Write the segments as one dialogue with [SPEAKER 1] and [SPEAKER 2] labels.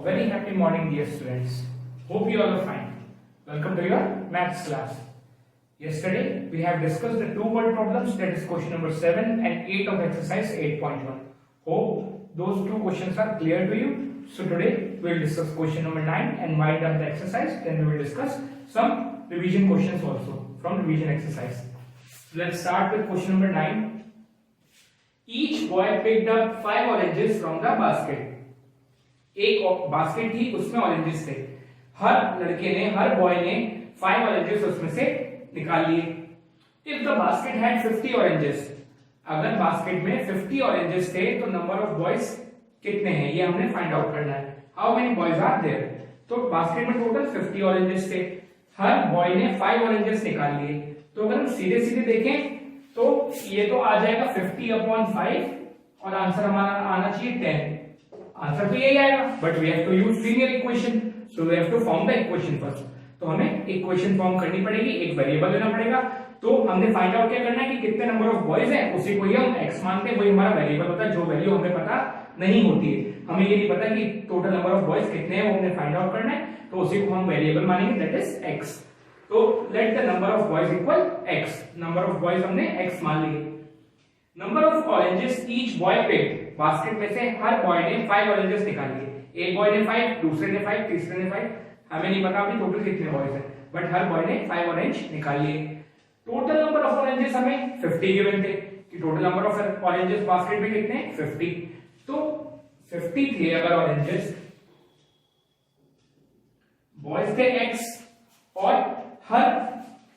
[SPEAKER 1] Very happy morning, dear students. Hope you all are fine. Welcome to your maths class. Yesterday, we have discussed the two word problems, that is question number 7 and 8 of exercise 8.1. Hope those two questions are clear to you. So today, we will discuss question number 9 and wind up the exercise. Then we will discuss some revision questions also from revision exercise. Let's start with question number 9. Each boy picked up 5 oranges from the basket. एक basket थी, उसमें oranges थे. हर लड़के ने, हर boy ने 5 oranges उसमें से निकाल लिए. If the basket had 50 oranges, अगर बास्केट में 50 ऑरेंजेस थे तो नंबर ऑफ बॉयज कितने हैं ये हमने फाइंड आउट करना है. How many boys are there. तो बास्केट में टोटल 50 ऑरेंजेस थे, हर बॉय ने 5 ऑरेंजेस निकाल लिए. तो अगर हम सीधे सीधे देखें तो ये तो आ जाएगा 50/5 और आंसर हमारा आना चाहिए 10. आंसर तो यही आएगा, but we have to use linear equation, so we have to form the equation first. तो हमें इक्वेशन फॉर्म करनी पड़ेगी, एक वेरिएबल लेना पड़ेगा. तो हमने फाइंड आउट क्या करना है कि कितने नंबर ऑफ बॉयज हैं, उसी को ही हम x मानते हैं, वही हमारा वेरिएबल होता है. जो वैल्यू हमें पता नहीं होती है, हमें ये नहीं पता कि टोटल नंबर ऑफ बॉयज कितने हैं, वो हमने फाइंड आउट करना है. तो उसी को हम वेरिएबल मानेंगे, दैट इज x. तो let the number of boys equal x. Number of boys हमने x मान लिए. Number of oranges each boy picked, basket में से हर बॉय ने 5 ऑरेंजेस निकाल लिए. एक बॉय ने 5, दूसरे ने 5, तीसरे ने 5. हमें नहीं पता अभी टोटल कितने बॉयज हैं, बट हर बॉय ने 5 ऑरेंज निकाल लिए. टोटल नंबर ऑफ ऑरेंजेस हमें 50 गिवन थे कि total number of oranges basket में कितने हैं 50. तो 50 थे अगर ऑरेंजेस, बॉयज थे x और हर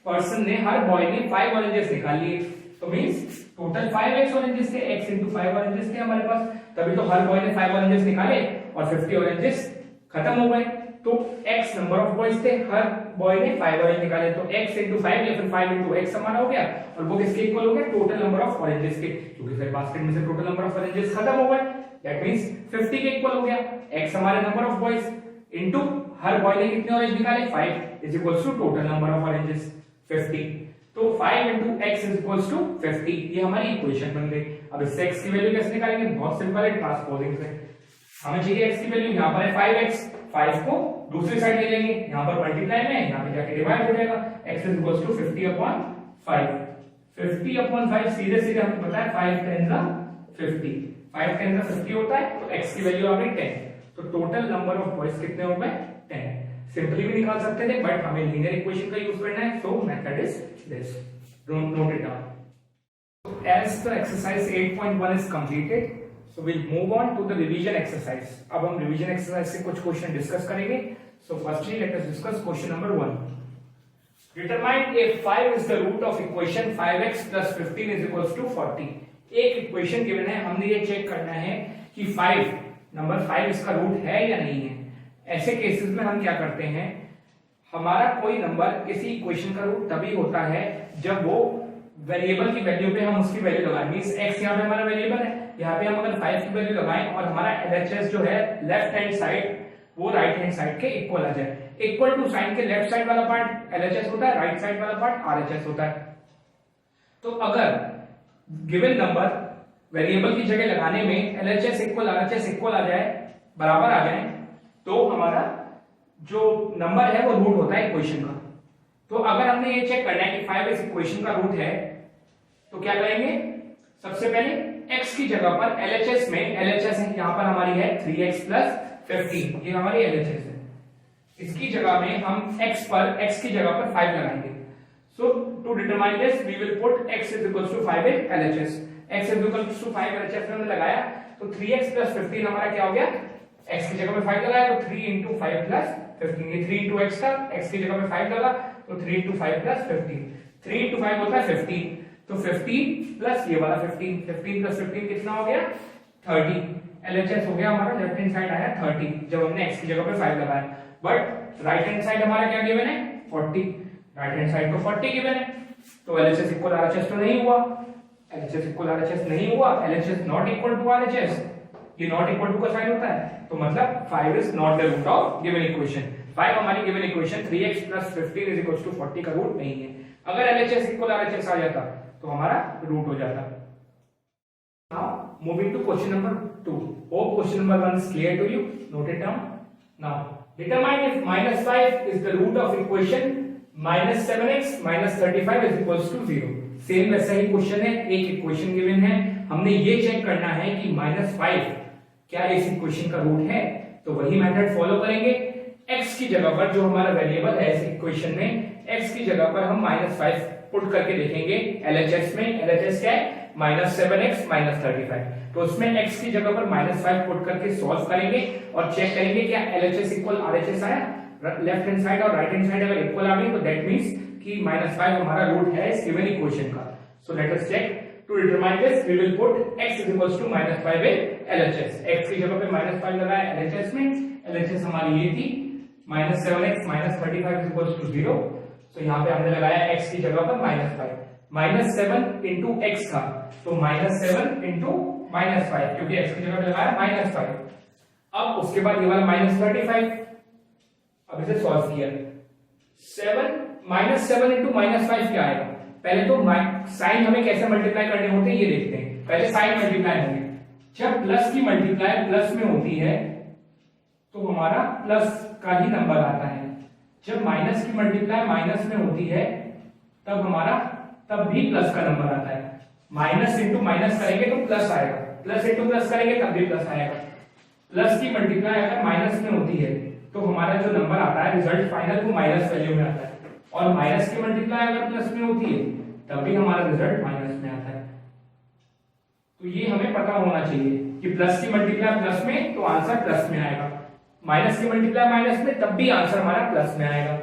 [SPEAKER 1] पर्सन ने, हर बॉय ने 5 ऑरेंजेस निकाल लिए. तो मींस टोटल 5x ऑरेंजेस थे, x into 5 ऑरेंजेस थे हमारे पास. तभी तो हर बॉय ने 5 ऑरेंजेस निकाले और 50 ऑरेंजेस खत्म हो गए. तो x नंबर ऑफ बॉयज थे, हर बॉय ने 5 ऑरेंज निकाले. तो x into 5 या फिर 5 into x हमारा हो गया, और वो किसके इक्वल हो गया, टोटल नंबर ऑफ ऑरेंजेस के, क्योंकि फिर बास्केट में से टोटल नंबर ऑफ ऑरेंजेस खत्म हो गए. दैट मींस 50 के इक्वल हो गया. x हमारे नंबर ऑफ बॉयज इनटू हर बॉय ने कितने ऑरेंज निकाले 5 is equals to total number of oranges 50. तो 5 into x is equals to 50. ये हमारी इक्वेशन बन गई. अब इससे x की वैल्यू कैसे निकालेंगे, बहुत सिंपल है, ट्रांसपोजिंग से. हमें चाहिए x की वैल्यू, यहाँ पर है 5x, 5 को दूसरी साइड ले लेंगे, यहाँ पर मल्टीप्लाई में, यहाँ पे जाके डिवाइड हो जाएगा. x is equals to 50/5. 50/5 सीधे सीधे हमें पता है 5 10 50. 5 10 50 होता है, तो x की वैल्यू आ गई 10. तो टोटल नंबर ऑफ बॉयज कितने हो गए 10. सिंपली भी निकाल सकते थे, बट हमें लीनियर इक्वेशन का यूज करना है, सो method is this. Note it down. As the exercise 8.1 is completed, so we'll move on to the revision exercise. अब हम revision exercise से कुछ क्वेश्चन डिस्कस करेंगे. So firstly, let us discuss question number 1. Determine if 5 is the root of equation 5x plus 15 is equals to 40. एक equation given है, हमने ये check करना है कि 5 नंबर 5 इसका रूट है या नहीं है. ऐसे केसेस में हम क्या करते हैं, हमारा कोई नंबर किसी इक्वेशन का रूट तभी होता है जब वो वेरिएबल की वैल्यू पे हम उसकी वैल्यू लगाएं. मींस x यहाँ पे हमारा वेरिएबल है, यहाँ पे हम अगर 5 की वैल्यू लगाएं और हमारा LHS जो है लेफ्ट हैंड साइड वो राइट हैंड साइड के इक्वल आ जाए. इक्वल टू साइन के लेफ्ट साइड वाला पार्ट LHS होता है, राइट साइड वाला पार्ट RHS होता है. तो अगर गिवन नंबर वेरिएबल की जगह लगाने में LHS इक्वल RHS इक्वल आ जाए, बराबर आ जाए, तो हमारा जो नंबर है वो रूट होता है इक्वेशन का. तो अगर हमने ये चेक करना है कि 5 इस इक्वेशन का रूट है, तो क्या करेंगे, सबसे पहले x की जगह पर LHS में, LHS है यहाँ पर हमारी है 3x plus 15, ये हमारी LHS है. इसकी जगह में हम x की जगह पर 5 लगाएंगे. So to determine this we will put x is equals to 5 in LHS. x is equals to 5 LHS में हमने लगाया, तो 3x plus 15 हमारा क्या हो गया, x की जगह में 5 लगाया तो 3 into 5 plus 15. ये 3 into x था, x की जगह में 5 लगा तो 3 into 5 plus 15. 3 into 5 होता है 15. तो 15 प्लस ये वाला 15, 15 प्लस 15 कितना हो गया 30. LHS हो गया हमारा, लेफ्ट हैंड साइड आया 30 जब हमने x की जगह पे 5 लगाया. बट राइट हैंड साइड हमारा क्या गिवन है 40. राइट हैंड साइड को 40 गिवन है, तो LHS इक्वल RHS तो नहीं हुआ. LHS इक्वल RHS नहीं हुआ, LHS not equal to RHS. ये नॉट इक्वल टू का साइन होता है, तो मतलब 5 is not the root of given equation. 5 हमारी given equation 3x plus 15 is equals to 40 का रूट नहीं है. अगर LHS इक्वल RHS आ जाता तो हमारा रूट हो जाता. Now moving to question number 2. Hope question number 1 is clear to you. Note it down. Now determine if -5 is the root of equation -7x - 35 is equals to 0। Same वैसा ही question है, एक equation given है, हमने ये check करना है कि -5 क्या इस इक्वेशन का रूट है। तो वही मेथड फॉलो करेंगे। x की जगह पर जो हमारा वेरिएबल है इस इक्वेशन में, x की जगह पर हम -5 पुट करके देखेंगे LHS में। LHS क्या है? -7x - 35। तो उसमें x की जगह पर -5 पुट करके सॉल्व करेंगे और चेक करेंगे क्या LHS इक्वल RHS आया। लेफ्ट हैंड साइड और राइट हैंड साइड अगर इक्वल आ गई तो दैट मींस कि -5 हमारा रूट है इस गिवन इक्वेशन का। So let us check. To determine this we will put x equals to -5 in LHS। x की जगह पे -5 लगाया LHS में। LHS हमारी ये थी -7x - 35 इक्वल्स टू 0। तो यहाँ पे हमने लगाया x की जगह पर -5। -7 इंटू x था तो -7 इंटू -5, क्योंकि x की जगह पे लगाया -5। अब उसके बाद ये वाला -35, अब इसे सॉल्व किया। 7 इंटू -5 क्या आएगा? पहले तो साइन हमें कैसे मल्टीप्लाई करने होते हैं ये देखते हैं। पहले साइन मल्टीप्लाई होंगे। जब प्लस की मल्टीप्लाई प्लस में होती है तो हमारा प्लस का ही नंबर आता है। जब माइनस की मल्टीप्लाई माइनस में होती है तब भी प्लस का नंबर आता है। माइनस इंटू माइनस करेंगे तो प्लस आएगा, प्लस इंटू प्लस करेंगे तब भी प्लस आएगा। प्लस की मल्टीप्लाई अगर माइनस में होती है तो हमारा जो नंबर आता है रिजल्ट फाइनल वो माइनस वैल्यू में आता है, और माइनस की मल्टीप्लाई अगर प्लस में होती है तब भी हमारा रिजल्ट माइनस में आता है। तो ये हमें पता होना चाहिए कि प्लस की मल्टीप्लाई प्लस में तो आंसर प्लस में आएगा, माइनस की मल्टीप्लाई माइनस में तब भी आंसर हमारा प्लस में आएगा,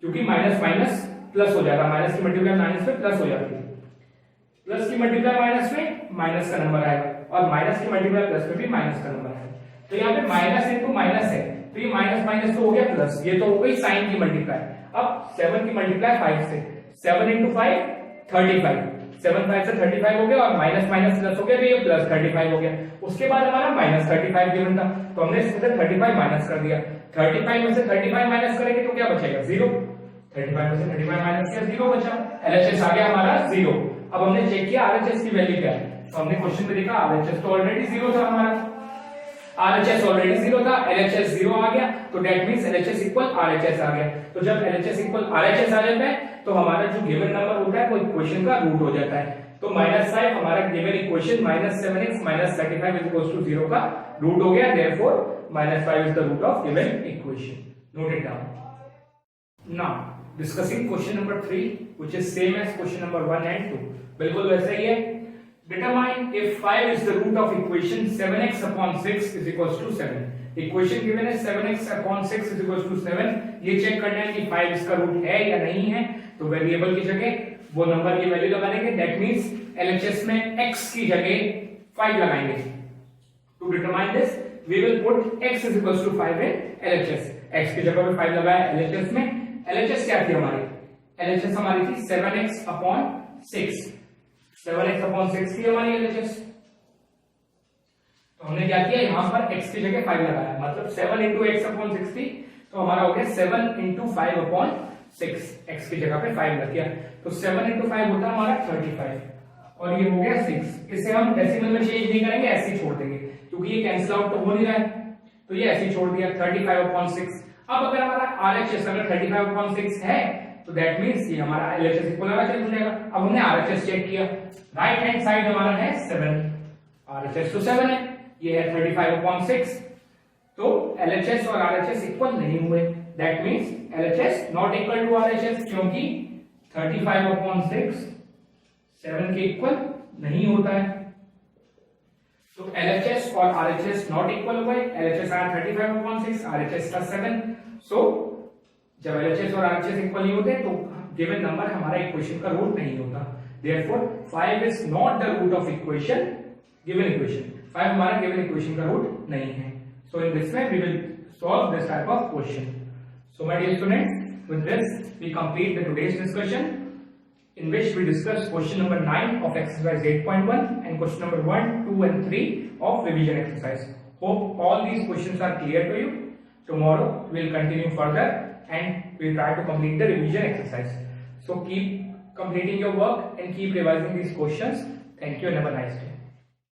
[SPEAKER 1] क्योंकि माइनस माइनस प्लस हो जाता है। माइनस की मल्टीप्लाई माइनस में प्लस हो जाती है, प्लस की मल्टीप्लाई माइनस में माइनस का नंबर आएगा, और माइनस की मल्टीप्लाई प्लस में भी माइनस का नंबर आएगा। तो यहाँ पे माइनस इंटू माइनस है तो ये माइनस माइनस तो हो गया प्लस, ये तो हो गई साइन की मल्टीप्लाई। अब 7 की मल्टीप्लाई 5 से, 7 इंटू 5 35, 7 5 से 35 हो गया, और माइनस माइनस प्लस हो गया तो ये प्लस 35 हो गया। उसके बाद हमारा माइनस 35 गिवन था तो हमने इसमें से 35 माइनस कर दिया। 35 में से 35 माइनस करेंगे तो क्या बचेगा? 0। 35 में से 35 माइनस किया 0 बचा। LHS आ गया हमारा 0। अब हमने चेक किया RHS की वैल्यू क्या है, तो हमने क्वेश्चन में देखा RHS तो ऑलरेडी 0 था हमारा, RHS ऑलरेडी 0 था, LHS 0 आ गया तो that means LHS equal RHS आ गया। तो जब LHS इक्वल RHS आ जाता है तो हमारा जो गिवन नंबर होता है वो इक्वेशन का रूट हो जाता है। तो -5 हमारा given equation -7x - 35 equals to 0 का रूट हो गया। Therefore -5 is the root of given equation. Note it down. Now discussing question number 3 which is same as question number 1 and 2, बिल्कुल वैसा ही है। Determine if 5 is the root of equation 7x upon 6 is equals to 7। Equation given है 7x upon 6 is equals to 7। ये check करना है कि 5 इसका root है या नहीं है। तो वेरिएबल की जगह वो नंबर की वैल्यू लगा देंगे, दैट मींस LHS में x की जगह 5 लगाएंगे। To determine this we will put x is equals to 5 in LHS। x की जगह पे 5 लगाया LHS में। LHS क्या थी हमारी? LHS हमारी थी 7x upon 6। 7x upon 6 थी हमारी LHS। तो हमने क्या किया, यहां पर x की जगह 5 लगाया, मतलब 7 into x upon 6 थी तो हमारा हो गया 7 into 5 upon 6। x की जगह पे 5 लग गया तो 7 into 5 होता है हमारा 35 और ये हो गया 6। इसे हम डेसिमल में चेंज नहीं करेंगे, ऐसे ही छोड़ देंगे क्योंकि ये कैंसिल आउट तो हो नहीं रहा है, तो ये ऐसे ही छोड़ दिया 35 upon 6। अब अगर हमारा RHS अगर 35 upon 6 है तो दैट मींस ये हमारा LHS इक्वल RHS हो जाएगा। अब हमने RHS चेक किया, राइट हैंड साइड हमारा है 7, RHS तो 7 है, ये है 35 upon 6, तो LHS और RHS इक्वल नहीं हुए, that means LHS not equal to RHS, क्योंकि 35 upon 6 7 के इक्वल नहीं होता है। तो LHS और RHS नॉट इक्वल हुए, LHS आया 35 upon 6, RHS का 7। सो जब LHS और RHS इक्वल नहीं होते तो गिवन नंबर हमारा इक्वेशन का रूट नहीं होता। Therefore 5 is not the root of equation given equation। 5 हमारा गिवन इक्वेशन का रूट नहीं है। So in this way we will solve this type of question। So my dear students, with this we complete the today's discussion in which we discussed question number 9 of exercise 8.1 and question number 1, 2 and 3 of revision exercise। Hope all these questions are clear to you। Tomorrow we will continue further and we will try to complete the revision exercise। So keep completing your work and keep revising these questions। Thank you and have a nice day।